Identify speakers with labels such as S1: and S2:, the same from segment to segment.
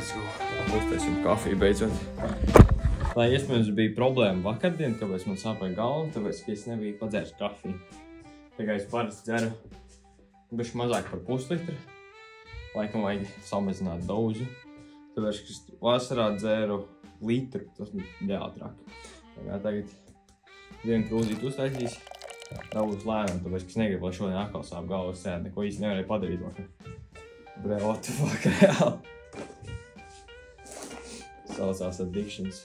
S1: Let's go. Uztaisim kafiju beidzot. Lai iespējams bija problēma vakardien, kāpēc man sāpēja galva, tāpēc, ka es nebiju padzēris kafiju. Tikai es parasti dzeru bišķi mazāk par puslitru. Laikam vajag samazināt dozi. Tāpēc, ka es vasarā dzeru litru, tas bija ātrāk. Tagad vienu krūzīti uztaisīs, dabūs lēnām, tāpēc, ka es negribu, lai šodien atkal sāp galva sēd, neko īsti nevarēju padarīt vakar. Bre, what the fuck, reāli. Saucās addictions.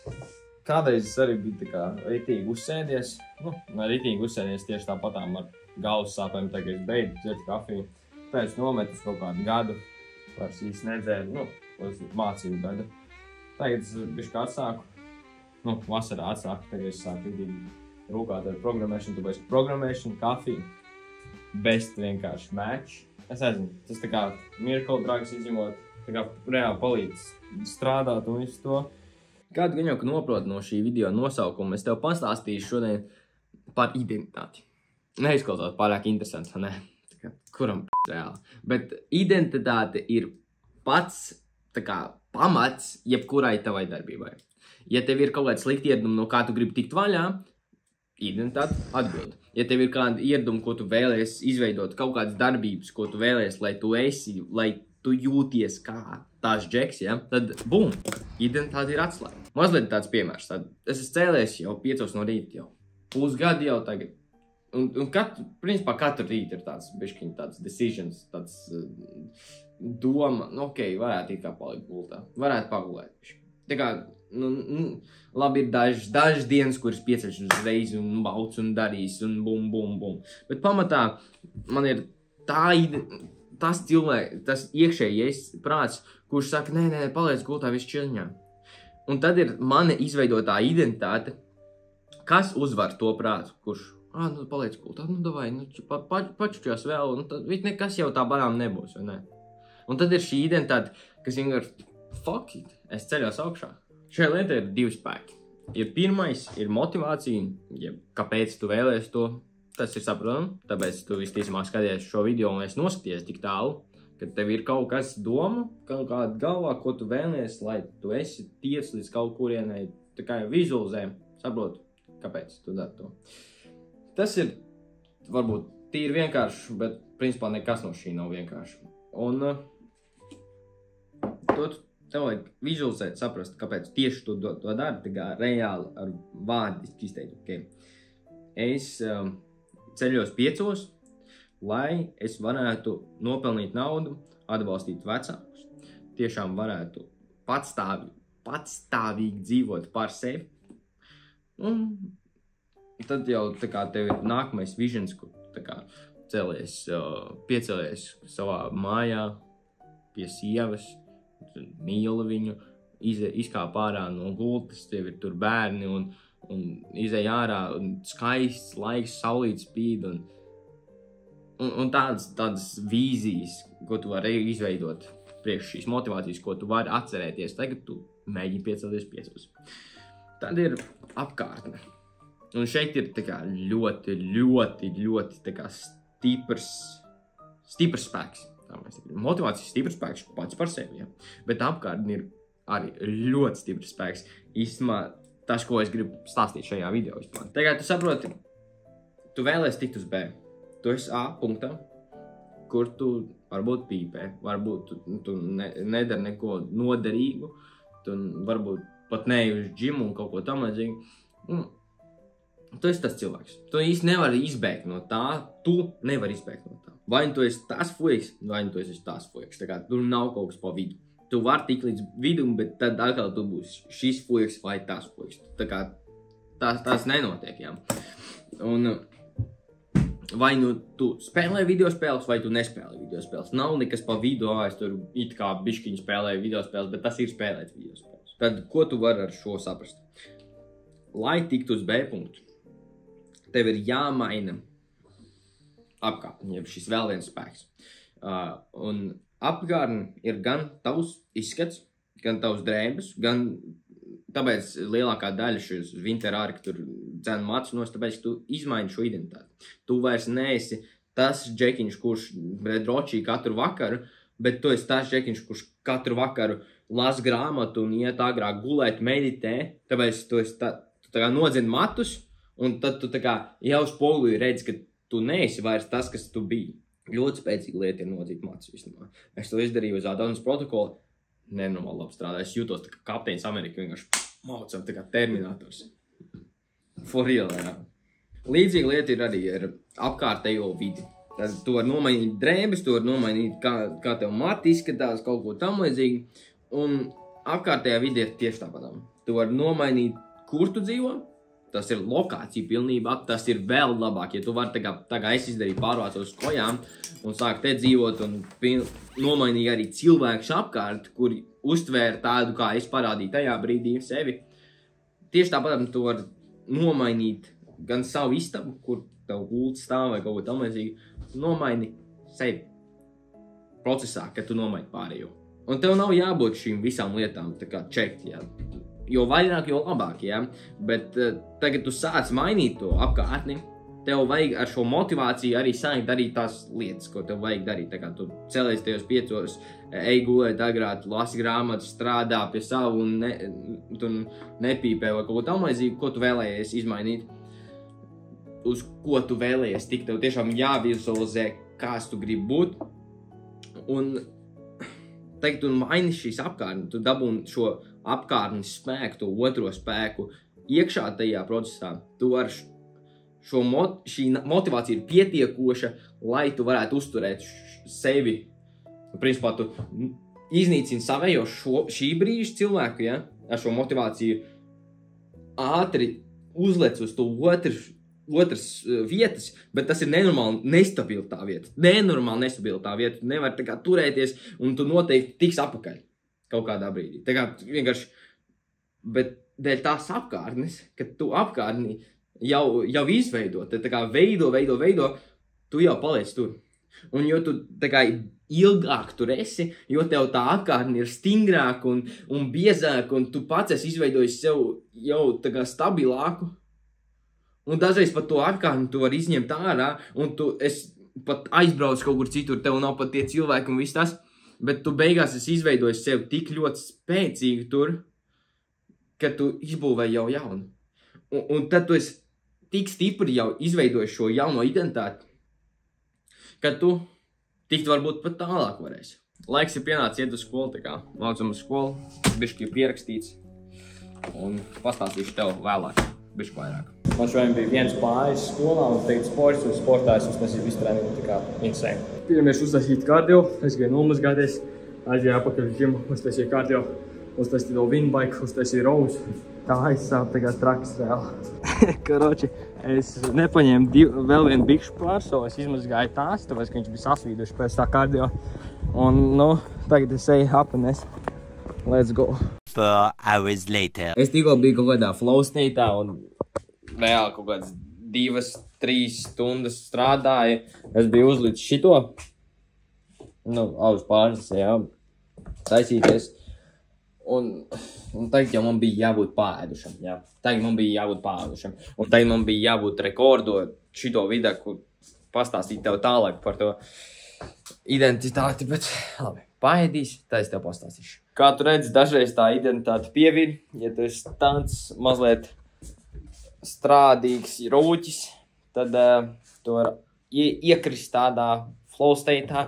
S1: Kādreiz es arī biju tā kā ritīgi uzsēdies. Ritīgi uzsēdies tieši tāpatām ar galvas sāpēm, tā kā es beidzu dzert kafiju. Tā es nometu uz kaut kādu gadu, vairs īsti nedzēru, uz mācību gadu. Tagad es bišķi atsāku, vasarā atsāku, tagad es sāku ritīgi rūkāt ar programmēšanu, tāpēc programmēšana, kafija, best vienkārši match. Es nezinu, tas tā kā miracle drugs izņemot, tā kā reāli palīdz strādāt un visu to. Kādu gan jau noprot no šī video nosaukuma, es tev pastāstīšu šodien par identitāti. Neizklausās pārāk interesants, ne? Tā kā, kuram reāli. Bet identitāte ir pats, tā kā, pamats jebkurai tavai darbībai. Ja tev ir kaut kāds slikti ieradumi, no kā tu gribi tikt vaļā, identitāte atbild. Ja tev ir kāda ieraduma, ko tu vēlies izveidot, kaut kādas darbības, ko tu vēlies, lai tu esi, lai tu jūties kā tās džeks, ja? Tad, bum, identitāte ir atslēga. Mazliet tāds piemērs. Es esmu cēlies jau 5 no rīta, jau pusgadu jau tagad. Un principā katru rītu ir tāds bišķiņ, tāds decisions, tāds doma, varētu it kā palikt gultā. Varētu pagulēt. Tā kā, labi ir dažas dienas, kuras pieceļš uzreiz un bauc un darīs un bum, bum, bum. Bet pamatā man ir tas iekšējais prāts, kurš saka, nē, paliec gultā viss čiļņā. Un tad ir mana izveidotā identitāte, kas uzvar to prātu, kurš, paliec gultā, davai, pačučās vēl, un tad nekas jau tā barām nebūs, vai ne? Un tad ir šī identitāte, kas vienkārši, fuck it, es ceļos augšā. Šajā lietā ir 2 spēki. Pirmais ir motivācija, kāpēc tu vēlies to, tas ir saprotami, tāpēc tu visticamāk skaties šo video un es noskaties tik tālu, kad tev ir kaut kas doma, kaut kāda galvā, ko tu vēlies, lai tu esi tiec līdz kaut kurienai, tā kā jau vizualizē, saprotu, kāpēc tu dari to. Tas ir, varbūt, tīri vienkārši, bet principā nekas no šī nav vienkārši. Un tev vajag vizualizēt, saprast, kāpēc tieši tu to dari, tā kā reāli ar vārdiski izteikt, okay? Es ceļos 5, lai es varētu nopelnīt naudu, atbalstīt vecākus, tiešām varētu patstāvīgi dzīvot par sevi. Un tad jau tā kā tev ir nākamais visions, kur tā kā piecelies savā mājā pie sievas, mīli viņu, izkāp ārā no gultas, tev ir tur bērni un izej ārā, un skaists laiks, saulīt spīd, un tādas vīzijas, ko tu vari izveidot priekš šīs motivācijas, ko tu vari atcerēties, tagad tu mēģini piecelties 5. Tad ir apkārtne. Un šeit ir tā kā ļoti tā kā stiprs spēks. Motivācijas stiprs spēks pats par sevi, ja? Bet apkārtne ir arī ļoti stiprs spēks. Īstenībā tas, ko es gribu stāstīt šajā video vispār. Tagad tu saproti, tu vēlies tikt uz B. Tu esi A punktā, kur tu varbūt pīpē, varbūt tu nedari neko noderīgu, tu varbūt pat neej uz džimu un kaut ko tam līdzīgu. Tu esi tas cilvēks. Tu īsti nevari izbēgt no tā, tu nevari izbēgt no tā. Vai tu esi tas fuiks, vai tu esi tas fuiks. Tā kā tur nav kaut kas pa vidu. Tu vari tikt līdz vidum, bet tad atkal tu būsi šis fuiks vai tas fuiks. Tā kā tas nenotiek, jā. Un vai tu spēlē videospēles, vai tu nespēlē videospēles. Nav nekas pa vidu, es tur it kā bišķiņu spēlēju videospēles, bet tas ir spēlēt videospēles. Tad, ko tu vari ar šo saprast? Lai tiktu uz B punktu, tev ir jāmaina apkārtne, jeb šis vēl viens spēks. Un apkārtne ir gan tavs izskats, gan tavs drēbes, gan tāpēc lielākā daļa šis Winterāri, tur dzen matus nos, tāpēc tu izmaini šo identitāti. Tu vairs neesi tas džekiņš, kurš drošī katru vakaru
S2: bet tu esi tās džekiņš, kurš katru vakaru las grāmatu un iet agrāk gulēt, meditē, tāpēc tu tā kā nodzini matus, un tad tu tā kā jau spogulī redzi, ka tu neesi vairs tas, kas tu biji. Ļoti spēcīga lieta ir nodzīt matus visnumā. Es to izdarīju uz Adamas protokolu, nenormāli labi strādāju. Es jūtos tā kā kapteinis Amerika, vienkārši maucam, tā kā terminators. For real, jā. Līdzīga lieta ir arī ar apkārtējo vidi. Tad tu vari nomainīt drēbes, tu vari nomainīt, kā tev mati izskatās, kaut ko tam līdzīgi. Un apkārtējā vidi ir tieši tāpatām. Tu vari nomainīt, kur tu dzīvo. Tas ir lokācija pilnībā, tas ir vēl labāk. Ja tu vari tā kā es izdarīju pārvācos uz kojām un sāku te dzīvot un nomainīju arī cilvēkus apkārt, kuri uztvēra tādu, kā es parādīju tajā brīdī sevi. Tieši tāpat tu vari nomainīt gan savu istabu, kur tev gults stāv vai kaut ko tam līdzīgi, nomaini sevi procesā, kad tu nomaini pārējo. Un tev nav jābūt šīm visām lietām tā kā čekt, jā. Jo vairāk, jo labāk, jā. Bet tagad tu sāc mainīt to apkārtni, tev vajag ar šo motivāciju arī sākt darīt tās lietas, ko tev vajag darīt. Tā kā tu celies tajos 5, ej gulēt agrāk, lasi grāmatu, strādā pie savu un tu nepīpē vai kaut ko tam līdzīgi, ko tu vēlējies izmainīt. Uz ko tu vēlējies tikt, tev tiešām jāvizualizē, kāds tu gribi būt. Un tagad tu maini šīs apkārtni, tu dabūni šo apkārtnes spēku, to otro spēku iekšā tajā procesā. Tu ar šī motivācija ir pietiekoša, lai tu varētu uzturēt sevi. Principā tu iznīcini savējo šī brīža cilvēku, ja? Ar šo motivāciju ātri uzlec uz to otras vietas, bet tas ir nenormāli nestabila tā vieta. Nenormāli nestabila tā vieta. Tu nevari tā kā turēties un tu noteikti tiks apakaļ kaut kādā brīdī. Tā kā vienkārši, bet dēļ tās apkārtnes, kad tu apkārtni jau izveido, tad tā kā veido, tu jau paliec tur. Un jo tu tā kā ilgāk tur esi, jo tev tā apkārtni ir stingrāk un biezāk, un tu pats esi izveidojis sev jau tā kā stabilāku. Un dažreiz pat to apkārtni tu vari izņemt ārā, un es pat aizbraucu kaut kur citur, tev nav pat tie cilvēki un viss tas, bet tu beigās esi izveidojis sev tik ļoti spēcīgi tur, ka tu izbūvēji jau jaunu. Un tad tu esi tik stipri jau izveidojis šo jauno identitāti, ka tu tikt varbūt pat tālāk varēsi. Laiks ir pienācis iet uz skolu, tā kā mācam uz skolu, bišķi pierakstīts, un pastāstīšu tev vēlāk, bišķi vairāk.
S1: Man šodien bija viens pāris skolā un teikt sports un sportājs uztaisīt visu treniņu, tā kā insane. Pirmies uztaisīt kardio, es gāju nomazgāties, aizgāju apakaļ uz džimu, uztaisīju kardio, uztaisīju to windbike, uztaisīju rows. Tā aizsāp tā kā traks reāli. Karoči, es nepaņēmu vēl vienu bikšu pārso, es izmazgāju tās, tāpēc, ka viņš bija sasvīduši pēc tā kardio. Un, tagad es eju apnes. Let's go.
S3: 4 hours later.
S2: Es tikko biju kaut kādā flow state'ā un reāli kaut kādas 2-3 stundas strādāju. Es biju uzlicis šito. Uz pārnes, jā. Taisīties. Un tagad jau man bija jābūt pārēdušam, jā. Tagad man bija jābūt pārēdušam. Un tagad man bija jābūt rekordot šito video, kur pastāstīt tev tālāk par to identitāti, bet labi, paēdīs, tā es tev pastāstīšu. Kā tu redzi, dažreiz tā identitāte pievīd, ja tu esi tāds mazliet strādīgs rūķis, tad tu vari iekrist tādā flow state'ā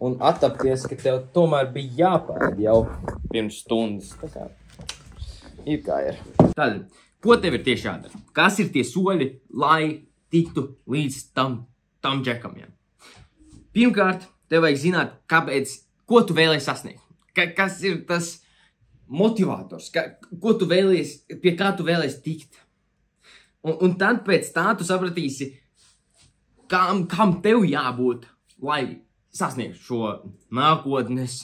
S2: un attapties, ka tev tomēr bija jāpēd jau pirms stundas. Tā kā ir kā ir. Tad, ko tev ir tieši jādara? Kas ir tie soļi, lai tiktu līdz tam džekam? Ja? Pirmkārt, tev vajag zināt, ko tu vēlēji sasniegt. Kas ir tas motivators, pie kā tu vēlēsi tikt. Un tad pēc tā tu sapratīsi, kam tev jābūt, lai sasniegtu šo nākotnes,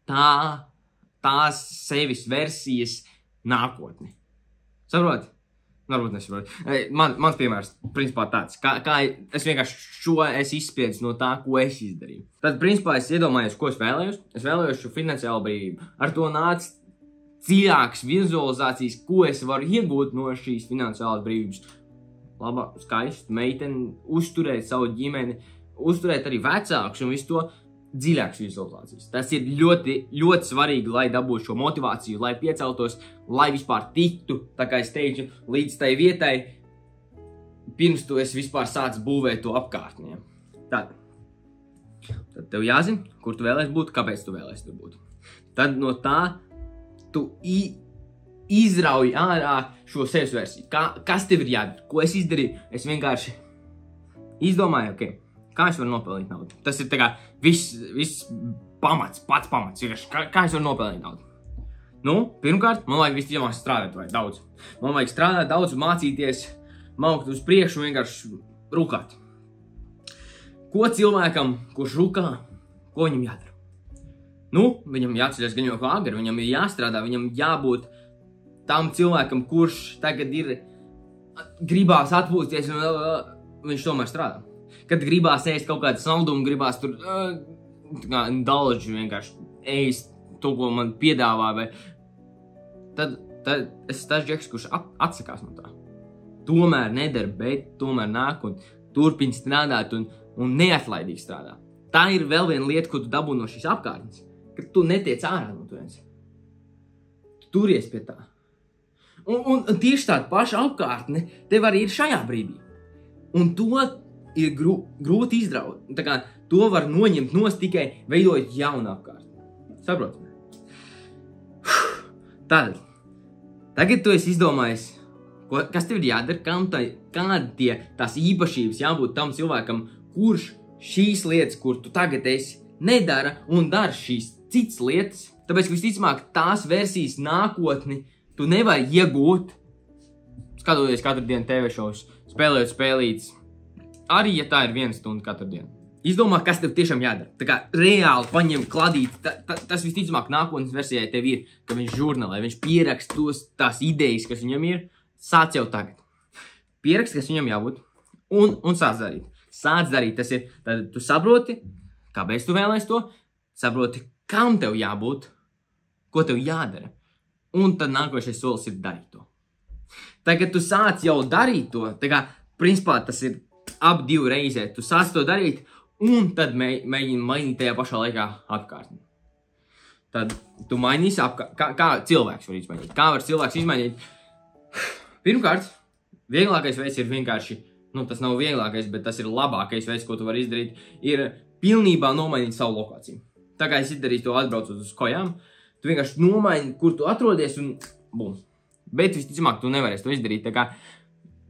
S2: tās sevis versijas nākotni. Saproti? Varbūt nesaproti. Mans piemērs, principā tāds, kā es vienkārši izspiedu no tā, ko es izdarīju. Tad, principā, es iedomājos, ko es vēlējos. Es vēlējos šo finansiālu brīvību. Ar to nāca dziļākas vizualizācijas, ko es varu iegūt no šīs finansiālās brīvības. Laba, skaisti, meiteni, uzturēt savu ģimeni, uzturēt arī vecākus un visu to. dziļākas vizualizācijas. Tas ir ļoti, ļoti svarīgi, lai dabūtu šo motivāciju, lai pieceltos, lai vispār tiktu, tā kā es teicu, līdz tai vietai, pirms tu esi vispār sācis būvēt to apkārtni. Tad tev jāzina, kur tu vēlēsi būt, kāpēc tu vēlēsi tur būt. Tad no tā tu izrauj ārā šo sevis versiju. Kas tev ir jādara? Ko es izdarīju? Es vienkārši izdomāju, kā es varu nopelnīt naudu. Tas ir tā kā viss pamats, pats pamats. Kā es varu nopelnīt naudu? Nu, pirmkārt, man vajag visticamāk strādāt vai daudz. Man vajag strādāt daudz, mācīties, maukt uz priekšu un vienkārši rukāt. Ko cilvēkam, kurš rukā, ko viņam jādara? Nu, viņam jāceļas gan jau kā agri, viņam ir jāstrādā, viņam jābūt tam cilvēkam, kurš tagad ir gribās atpūsties un viņš tomēr strādā. Kad gribās ēst kaut kādu saldumu, gribās tur dalži vienkārši ēst to, ko man piedāvā, vai tad es tas džeks, kurš atsakās no tā. Tomēr nedara, bet tomēr nāk un turpina strādāt un neatlaidīgi strādā. Tā ir vēl viena lieta, ko tu dabū no šīs apkārtnes, ka tu netiec ārā no turienes. Tu turies pie tā. Un tieši tāda paša apkārtne tev arī ir šajā brīdī. Un to ir grūti izdraut. Tā kā to var noņemt nost tikai veidojot jaunu apkārtni. Saprotam? Tagad tu esi izdomājis, kas tev ir jādara, kādi tās īpašības jābūt tam cilvēkam, kurš šīs lietas, kur tu tagad esi, nedara un dara šīs citas lietas. Tāpēc, ka visticamāk, tās versijas nākotni tu nevari iegūt, skatoties katru dienu TV šovus, spēlējot spēlītes. Arī, ja tā ir 1 stunda katru dienu. Izdomā, kas tev tiešām jādara. Tā kā reāli paņem kladīt, tas visticamāk nākotnes versijai tev ir, ka viņš žurnālē, viņš pierakst tās idejas, kas viņam ir, sāc jau tagad. Pierakst, kas viņam jābūt, un sāc darīt. Sāc darīt, tas ir, tad tu saproti, kāpēc tu vēlēsi to, saproti, kam tev jābūt, ko tev jādara, un tad nākošais solis ir darīt to. Tagad tu sāc jau darīt to, tā kā, principā tas ir ap 2 reizē, tu sāc to darīt, un tad mēģini mainīt tajā pašā laikā apkārtni. Tad tu mainīsi kā cilvēks var izmainīt. Kā var cilvēks izmainīt? Pirmkārt, vieglākais veids ir vienkārši, tas nav vieglākais, bet tas ir labākais veids, ko tu vari izdarīt, ir pilnībā nomainīt savu lokāciju. Tā kā es izdarīju to atbraucot uz kojām, tu vienkārši nomaini, kur tu atrodies un bum. Bet visticamāk, tu nevarēsi to izdarīt, tā kā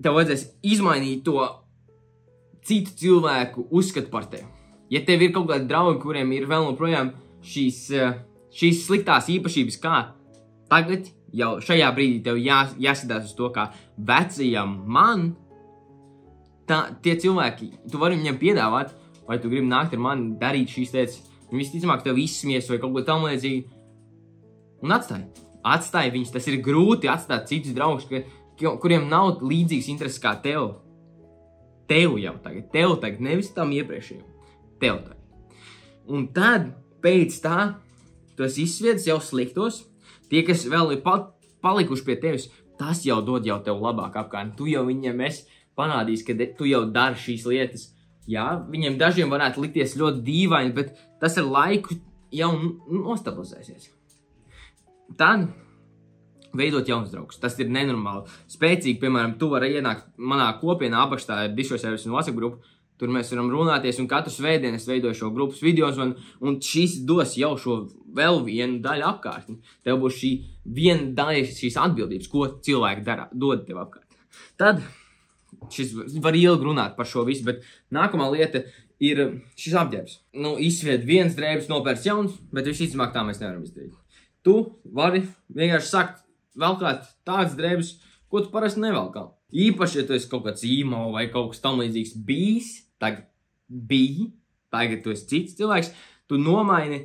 S2: tev vajadzēs izmainīt to citu cilvēku uzskatu par tevi. Ja tev ir kaut kādi draugi, kuriem ir vēl joprojām šīs sliktās īpašības, kā tagad jau šajā brīdī tev jāsadās uz to, kā vecajam man, tie cilvēki, tu vari viņam piedāvāt, vai tu gribi nākt ar mani darīt šīs lietas, viņi visticamāk tev izsmies vai kaut ko tam līdzīgi, un atstāj viņus. Tas ir grūti atstāt citus draugus, kuriem nav līdzīgas intereses kā tev. Tev tagad, nevis tam iepriekšējiem. Tev tagad. Un tad, pēc tā, tu esi izsviedis jau sliktos, tie, kas vēl ir palikuši pie tevis, tas jau dod jau tev labāk apkārtni. Tu jau viņiem esi panādījis, ka tu jau dari šīs lietas. Jā, viņiem dažiem varētu likties ļoti dīvaini, bet tas ar laiku jau nostabilizēsies. Tad veidot jauns draugus. Tas ir nenormāli spēcīgi. Piemēram, tu vari ienākt manā kopienā, apakšā ir Disho Service un WhatsApp grupa. Tur mēs varam runāties, un katru svētdienu es veidoju šo grupas videos, un šis dos jau šo vēl vienu daļu apkārtni. Tev būs šī viena daļa šīs atbildības, ko cilvēki dod tev apkārt. Tad šis var ilgi runāt par šo visu, bet nākamā lieta ir šis apģērbs. Izsvied viens drēbes, nopērts jauns, bet visticamāk tā mēs nevaram izdarīt. Tu vari vienkārši sakt velkāt tādas drēbes, ko tu parasti nevelkā. Īpaši, ja tu esi kaut kāds īmo vai kaut kas tam līdzīgs bijis, tagad tu esi cits cilvēks, tu nomaini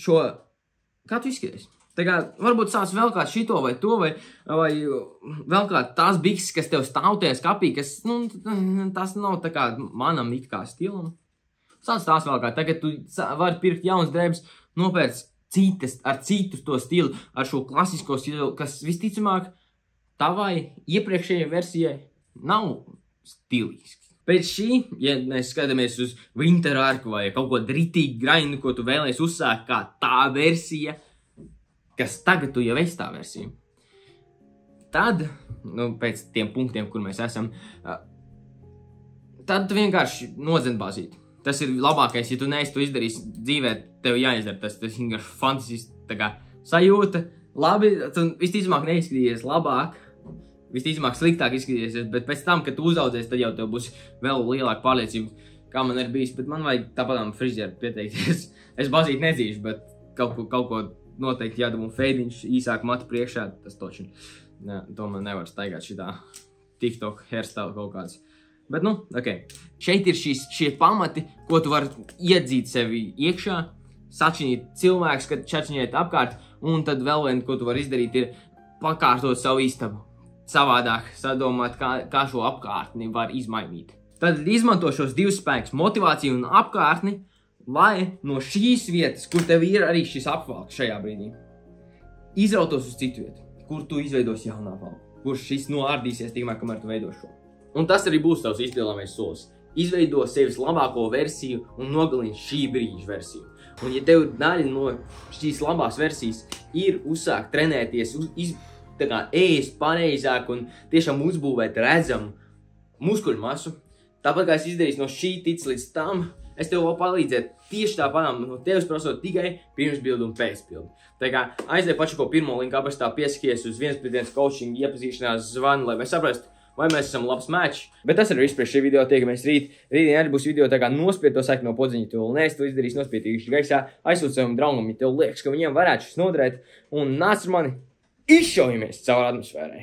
S2: šo, kā tu izskaties. Tā kā varbūt sāc velkāt šito vai to, vai velkāt tās bikses, kas tev stāv tajā skapī, kas, tas nav tā kā manam it kā stilam. Sāc tās velkāt, tagad tu vari pirkt jaunas drēbes, nopērts ar citu to stilu, ar šo klasisko stilu, kas visticamāk tavai iepriekšējai versijai nav stiliski. Pēc šī, ja mēs skatāmies uz Winter Arku vai kaut ko ritīgi grindu, ko tu vēlēsi uzsākt kā tā versija, kas tagad tu jau esi tā versija, tad, pēc tiem punktiem, kur mēs esam, tad tu vienkārši nodzen bāzīt. Tas ir labākais, ja tu neesi to izdarījis dzīvē, tev jāizdara tas vienkārši fantastisks, tā kā sajūta. Labi, tu visticamāk neizskatījies labāk, visticamāk sliktāk izskatījies, bet pēc tam, kad tu uzaudzies, tad jau tev būs vēl lielāka pārliecība, kā man ir bijis, bet man vajag tāpatām frizieru pieteikties. Es bāzīt nedzīšu, bet kaut ko noteikti jādabū feidiņš, īsāk matu priekšā, tas toči. To man nevar staigāt šitā TikTok hairstyle kaut kāds. Bet, ok. Šeit ir šie pamati, ko tu vari iedzīt sevi iekšā, sačinīt cilvēks, kad čačiņiet apkārt, un tad vēl vien, ko tu vari izdarīt, ir pakārtot savu istabu. Savādāk sadomāt, kā šo apkārtni var izmainīt. Tad izmanto šos divus spēkus, motivāciju un apkārtni, lai no šīs vietas, kur tev ir arī šis apvalks šajā brīdī, izrautos uz citu vietu, kur tu izveidos jaunu apvalku, kur šis noārdīsies tikmēr, kamēr tu veido šo. Un tas arī būs tavs izpildāmais solis. Izveido sevis labāko versiju un nogalini šī brīža versiju. Un ja tev daļa no šīs labās versijas ir uzsākt trenēties, ēst pareizāk un tiešām uzbūvēt redzamu muskuļu masu, tāpat kā es izdarīju no šī tic līdz tam, es tev vēl palīdzētu tieši tāpatām no tevis prasot tikai pirmsbildu un pēcbildu. Tā kā aizdēju pašu ko pirmo linku aprakstā, piesakies uz 1-1 coaching iepazīšanās zvanu, lai mēs saprastu, vai mēs esam labs match. Bet tas ir viss par šī video, tiekamies rīt. Rītdien arī būs video, tā kā nospied to saikni no podziņa, tu vēl neesi to izdarījis, nospied īkšķi gaisā, aizsūt savam draugam, ja tev liekas, ka viņiem varētu šis noderēt, un nāc ar mani, izšaujamies caur atmosfērai.